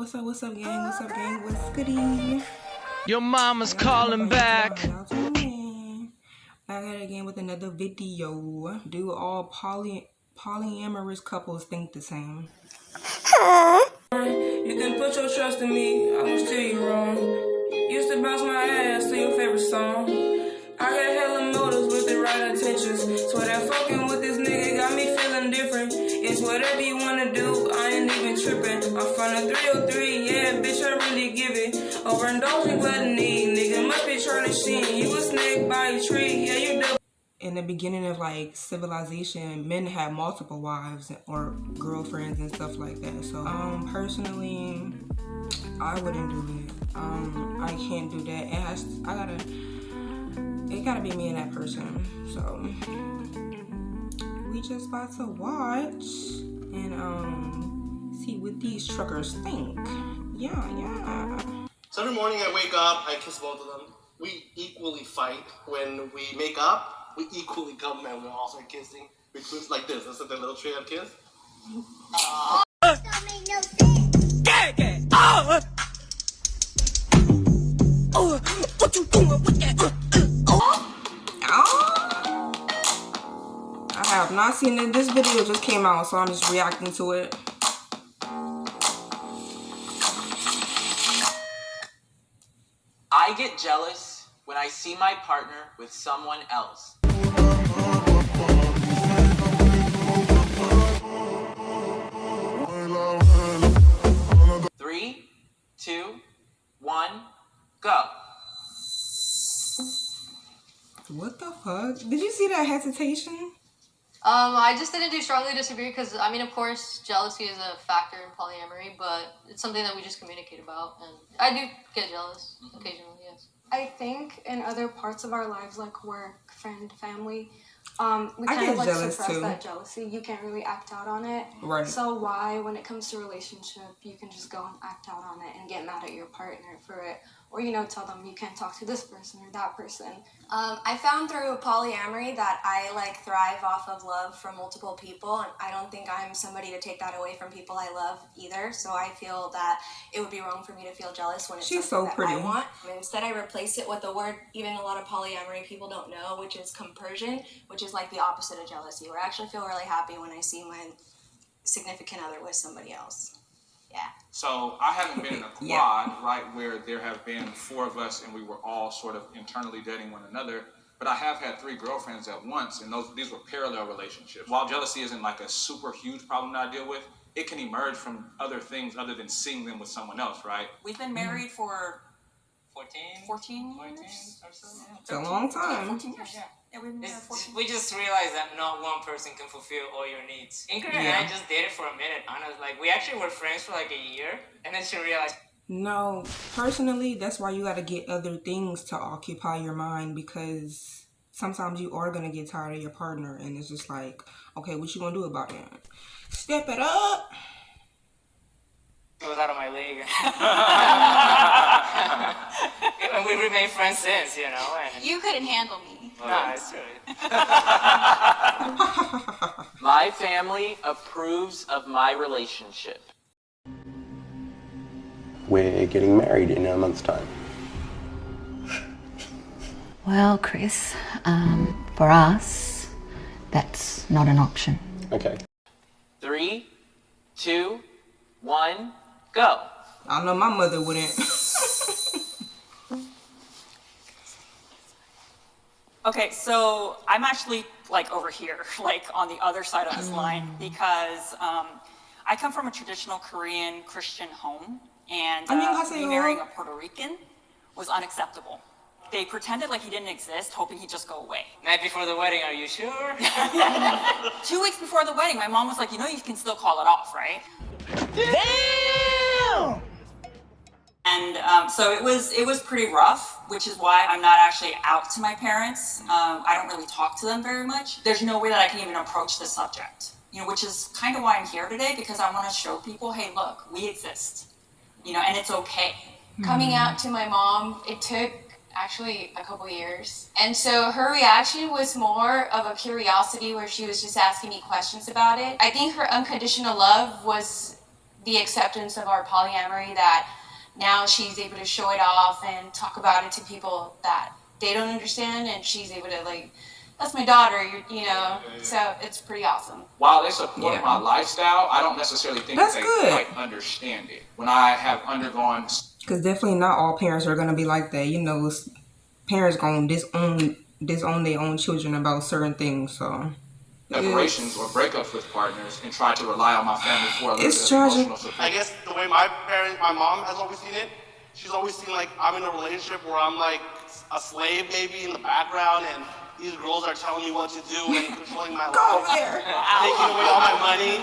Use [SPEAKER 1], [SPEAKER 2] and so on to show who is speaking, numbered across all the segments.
[SPEAKER 1] What's up, gang? What's up, gang? What's goody?
[SPEAKER 2] Your mama's calling back.
[SPEAKER 1] Back at it again with another video. Do all polyamorous couples think the same?
[SPEAKER 3] You can put your trust in me, I won't steer you wrong. Used to bounce my ass to your favorite song. I got hella motives with the right intentions. Swear that fucking with this nigga got me feeling different. It's whatever you wanna do, I ain't even tripping. I'm from the 303, yeah, bitch, I really give it. Overindulging gluttony, nigga must be Charlie Sheen. You a snake by a tree, yeah, you double.
[SPEAKER 1] In the beginning of like civilization, men had multiple wives or girlfriends and stuff like that. So personally, I wouldn't do it. I can't do that. It gotta be me and that person. So we just about to watch and see what these truckers think. Yeah.
[SPEAKER 4] So every morning I wake up, I kiss both of them. We equally fight. When we make up, we equally come and we all start kissing. We twist like this. This is the little tray of kiss.
[SPEAKER 5] Don't make no sense.
[SPEAKER 3] What you doing with that?
[SPEAKER 1] I have not seen it. This video just came out, so I'm just reacting to it.
[SPEAKER 6] I get jealous when I see my partner with someone else. Three, two, one, go.
[SPEAKER 1] What the fuck? Did you see that hesitation?
[SPEAKER 7] I just didn't do strongly disagree because, I mean, of course, jealousy is a factor in polyamory, but it's something that we just communicate about, and I do get jealous occasionally, yes.
[SPEAKER 8] I think in other parts of our lives, like work, friend, family, we
[SPEAKER 1] I
[SPEAKER 8] kind of
[SPEAKER 1] get
[SPEAKER 8] like
[SPEAKER 1] jealous
[SPEAKER 8] suppress
[SPEAKER 1] too.
[SPEAKER 8] that jealousy. You can't really act out on it.
[SPEAKER 1] Right.
[SPEAKER 8] So why, when it comes to relationship, you can just go and act out on it and get mad at your partner for it, or tell them you can't talk to this person or that person.
[SPEAKER 9] I found through polyamory that I thrive off of love from multiple people, and I don't think I'm somebody to take that away from people I love either. So I feel that it would be wrong for me to feel jealous when it's
[SPEAKER 1] She's
[SPEAKER 9] something
[SPEAKER 1] so pretty.
[SPEAKER 9] that I want. Instead, I replace it with a word even a lot of polyamory people don't know, which is compersion, which is like the opposite of jealousy, where I actually feel really happy when I see my significant other with somebody else. Yeah.
[SPEAKER 10] So I haven't been in a quad, right, where there have been four of us and we were all sort of internally dating one another. But I have had 3 girlfriends at once, and these were parallel relationships. While jealousy isn't like a super huge problem that I deal with, it can emerge from other things other than seeing them with someone else, right?
[SPEAKER 11] We've been married for 14 years or so. Yeah.
[SPEAKER 1] It's a long time.
[SPEAKER 11] 14 years. Yeah, we've been married 14
[SPEAKER 12] We just realized that not one person can fulfill all your needs. Ingrid and I just dated for a minute. Anna was like, we actually were friends for like a year, and then she realized.
[SPEAKER 1] No, personally, that's why you gotta get other things to occupy your mind, because sometimes you are gonna get tired of your partner, and it's just like, okay, what you gonna do about it? Step it up.
[SPEAKER 12] It was out of my league. And we remained friends since, And
[SPEAKER 7] You couldn't handle me.
[SPEAKER 12] no, it's true.
[SPEAKER 6] My family approves of my relationship.
[SPEAKER 4] We're getting married in a month's time.
[SPEAKER 13] Well, Chris, for us, that's not an option.
[SPEAKER 4] Okay.
[SPEAKER 6] 3, 2, 1, go.
[SPEAKER 1] I know my mother wouldn't.
[SPEAKER 11] Okay, so I'm actually over here, on the other side of this line, because I come from a traditional Korean Christian home, and me marrying a Puerto Rican was unacceptable. They pretended like he didn't exist, hoping he'd just go away.
[SPEAKER 12] Night before the wedding, are you sure?
[SPEAKER 11] 2 weeks before the wedding, my mom was like, you can still call it off, right?
[SPEAKER 3] Damn!
[SPEAKER 11] And so it was pretty rough, which is why I'm not actually out to my parents. I don't really talk to them very much. There's no way that I can even approach this subject, which is kind of why I'm here today, because I want to show people, hey, look, we exist, and it's okay.
[SPEAKER 9] Coming out to my mom, it took actually a couple years. And so her reaction was more of a curiosity where she was just asking me questions about it. I think her unconditional love was
[SPEAKER 14] the acceptance of our polyamory that now she's able to show it off and talk about it to people that they don't understand, and she's able to like, that's my daughter, you know, so it's pretty awesome.
[SPEAKER 10] While they support my lifestyle, I don't necessarily think they quite understand it. When I have undergone...
[SPEAKER 1] Because definitely not all parents are going to be like that. You know, parents going to disown their own children about certain things, so...
[SPEAKER 10] separations or breakups with partners and try to rely on my family for a little bit of emotional support.
[SPEAKER 4] I guess the way my mom has always seen it, she's always seen like I'm in a relationship where I'm like a slave maybe in the background, and these girls are telling me what to do and controlling my life, taking away all my money.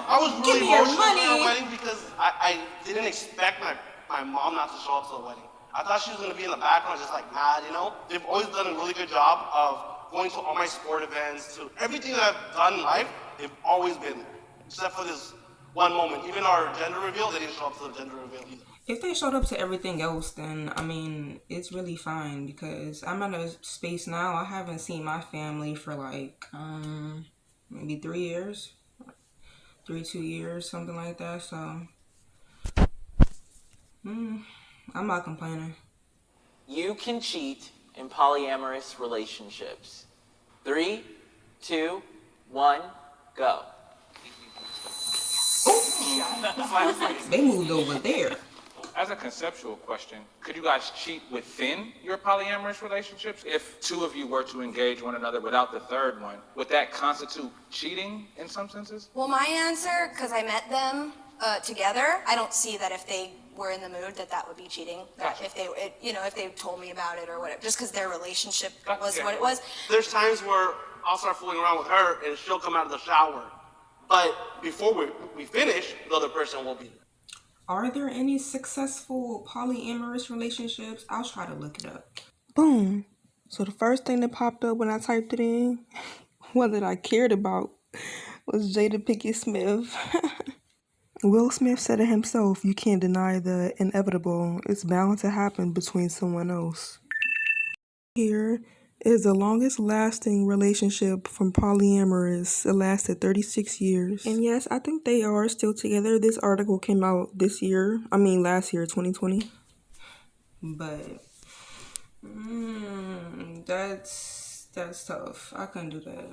[SPEAKER 4] I was really emotional at our wedding because I didn't expect my mom not to show up to the wedding. I thought she was going to be in the background just like mad, you know? They've always done a really good job of going to all my sport events, to everything that I've done in life, they've always been there. Except for this one moment. Even our gender reveal, they didn't show up to the gender reveal either.
[SPEAKER 1] If they showed up to everything else, then, I mean, it's really fine because I'm in a space now. I haven't seen my family for like, maybe 3 years. 2 years, something like that, so. I'm not complaining.
[SPEAKER 6] You can cheat in polyamorous relationships. 3, 2, 1, go.
[SPEAKER 1] They moved over there.
[SPEAKER 10] As a conceptual question, could you guys cheat within your polyamorous relationships? If two of you were to engage one another without the third one, would that constitute cheating in some senses?
[SPEAKER 9] Well, my answer, because I met them together, I don't see that if they were in the mood that would be cheating. Gotcha. If they told me about it or whatever, just because their relationship was what it was.
[SPEAKER 4] There's times where I'll start fooling around with her and she'll come out of the shower. But before we finish, the other person will be there.
[SPEAKER 1] Are there any successful polyamorous relationships? I'll try to look it up. Boom. So the first thing that popped up when I typed it in, one that I cared about, was Jada Pinkett Smith. Will Smith said it himself, you can't deny the inevitable. It's bound to happen between someone else. Here is the longest lasting relationship from polyamorous. It lasted 36 years. And yes, I think they are still together. This article came out last year, 2020. But that's tough. I couldn't do that.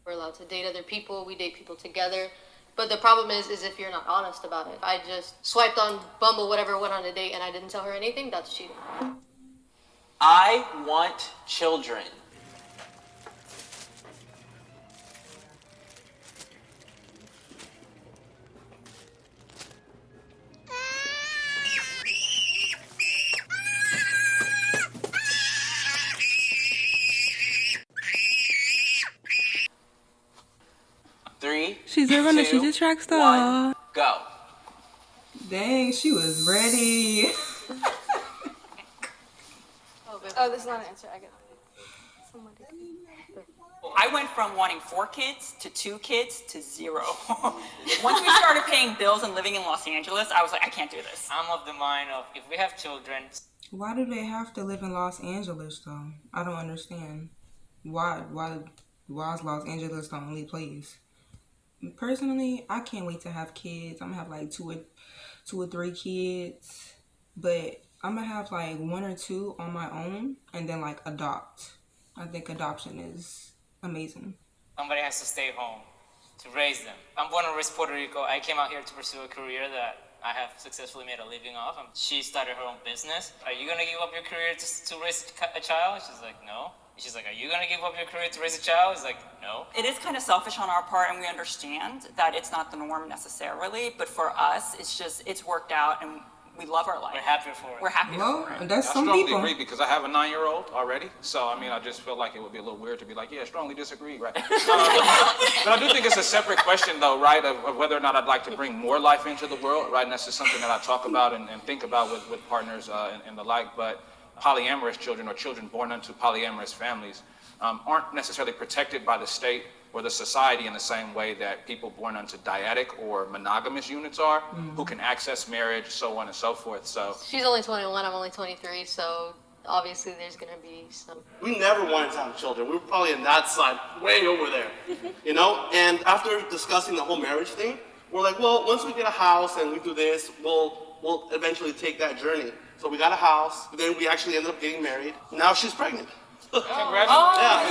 [SPEAKER 7] We're allowed to date other people. We date people together. But the problem is if you're not honest about it. I just swiped on Bumble, whatever, went on a date, and I didn't tell her anything. That's cheating.
[SPEAKER 6] I want children.
[SPEAKER 1] She's a runner, she's a track star.
[SPEAKER 6] 1, go.
[SPEAKER 1] Dang, she was ready.
[SPEAKER 8] Oh, this is not an answer. I get it.
[SPEAKER 11] I went from wanting 4 kids to 2 kids to 0. Once we started paying bills and living in Los Angeles, I was like, I can't do this.
[SPEAKER 12] I'm of the mind of if we have children.
[SPEAKER 1] Why do they have to live in Los Angeles though? I don't understand. Why is Los Angeles the only place? Personally, I can't wait to have kids. I'm gonna have like 2 or 3 kids, but I'm gonna have like 1 or 2 on my own and then like adopt. I think adoption is amazing.
[SPEAKER 12] Somebody has to stay home to raise them. I'm born and raised Puerto Rico. I came out here to pursue a career that I have successfully made a living off. She started her own business. Are you gonna give up your career to raise a child? She's like, no. She's like, are you gonna give up your career to raise a child? He's like, no.
[SPEAKER 11] It is kind of selfish on our part, and we understand that it's not the norm necessarily, but for us, it's worked out, and we love our life.
[SPEAKER 12] We're happier for it.
[SPEAKER 11] We're happier for it.
[SPEAKER 1] That's some
[SPEAKER 10] I
[SPEAKER 1] people.
[SPEAKER 10] strongly agree because I have a 9-year-old already. So, I just feel like it would be a little weird to be like, yeah, strongly disagree, right? But I do think it's a separate question, though, right, of whether or not I'd like to bring more life into the world, right? And that's just something that I talk about and think about with partners and the like. But polyamorous children or children born into polyamorous families aren't necessarily protected by the state or the society in the same way that people born into dyadic or monogamous units are, who can access marriage, so on and so forth. So
[SPEAKER 7] she's only 21, I'm only 23, so obviously there's gonna be some.
[SPEAKER 4] We never wanted to have children. We were probably on that side, way over there, you know? And after discussing the whole marriage thing, we're like, well, once we get a house and we do this, we'll eventually take that journey. So we got a house, then we actually ended up getting married. Now she's pregnant.
[SPEAKER 10] Congratulations.
[SPEAKER 9] Okay.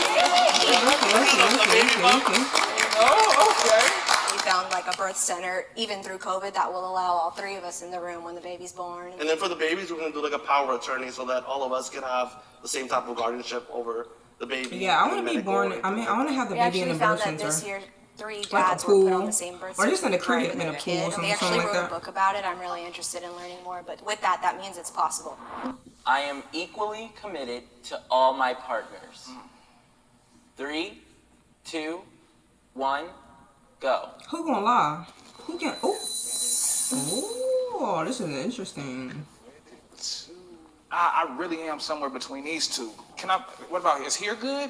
[SPEAKER 9] We found like a birth center, even through COVID, that will allow all three of us in the room when the baby's born.
[SPEAKER 4] And then for the babies, we're gonna do like a power of attorney so that all of us can have the same type of guardianship over the baby.
[SPEAKER 1] Yeah, I want to be born. I want to have the baby in the birth center.
[SPEAKER 9] This year, 3
[SPEAKER 1] like
[SPEAKER 9] dads were put on the same birth
[SPEAKER 1] or just in a
[SPEAKER 9] certificate
[SPEAKER 1] crib in a
[SPEAKER 9] with
[SPEAKER 1] pool
[SPEAKER 9] their
[SPEAKER 1] or
[SPEAKER 9] kid.
[SPEAKER 1] something,
[SPEAKER 9] They actually
[SPEAKER 1] like
[SPEAKER 9] wrote
[SPEAKER 1] that.
[SPEAKER 9] a book about it. I'm really interested in learning more, but with that, that means it's possible.
[SPEAKER 6] I am equally committed to all my partners. 3, 2, 1, go.
[SPEAKER 1] Who gonna lie? Who can? Oh, this is interesting.
[SPEAKER 10] I really am somewhere between these two. What about, is here good?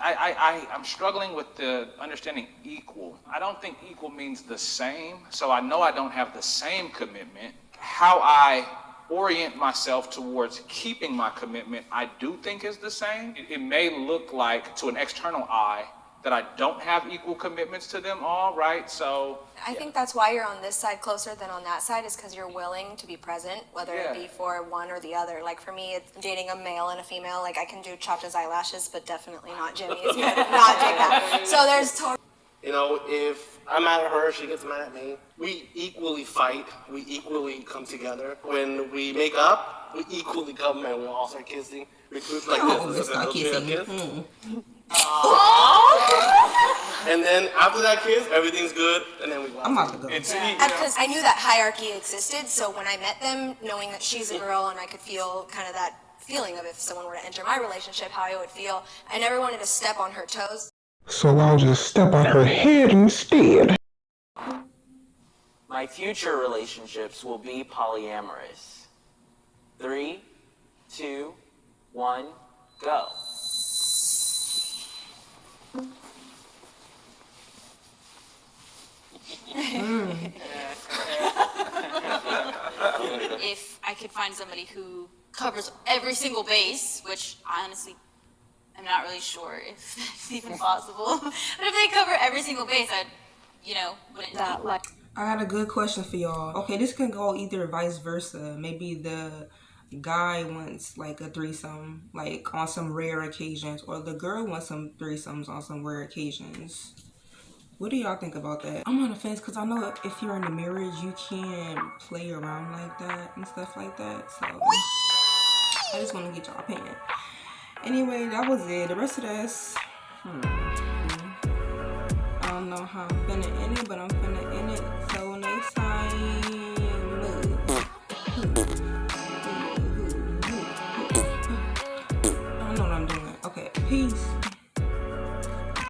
[SPEAKER 10] I'm struggling with the understanding equal. I don't think equal means the same. So I know I don't have the same commitment. How I orient myself towards keeping my commitment, I do think is the same. It may look like to an external eye that I don't have equal commitments to them all, right? So
[SPEAKER 9] I think that's why you're on this side closer than on that side, is because you're willing to be present, whether it be for one or the other. Like for me, it's dating a male and a female. Like I can do Chacha's eyelashes, but definitely not Jimmy's. Not take that. So there's
[SPEAKER 4] You know, if I'm mad at her, she gets mad at me. We equally fight. We equally come together. When we make up, we equally come and we all start kissing. We do like this.
[SPEAKER 1] Start kissing.
[SPEAKER 4] And then after that kiss, everything's good, and then we go.
[SPEAKER 1] I'm about to go.
[SPEAKER 9] because I knew that hierarchy existed. So when I met them, knowing that she's a girl and I could feel kind of that feeling of if someone were to enter my relationship, how I would feel, I never wanted to step on her toes.
[SPEAKER 15] So I'll just step on her head instead.
[SPEAKER 6] My future relationships will be polyamorous. 3, 2, 1, go.
[SPEAKER 14] If I could find somebody who covers every single base, which I honestly am not really sure if that's even possible, but if they cover every single base, I'd, wouldn't that like.
[SPEAKER 1] I got a good question for y'all. Okay, this can go either vice versa. Maybe the guy wants like a threesome, like on some rare occasions, or the girl wants some threesomes on some rare occasions. What do y'all think about that? I'm on the fence because I know if you're in a marriage, you can't play around like that and stuff like that. So I just want to get y'all opinion. Anyway, that was it. The rest of this, I don't know how I'm finna end it, but I'm finna end it. So next time, I don't know what I'm doing. Okay, peace.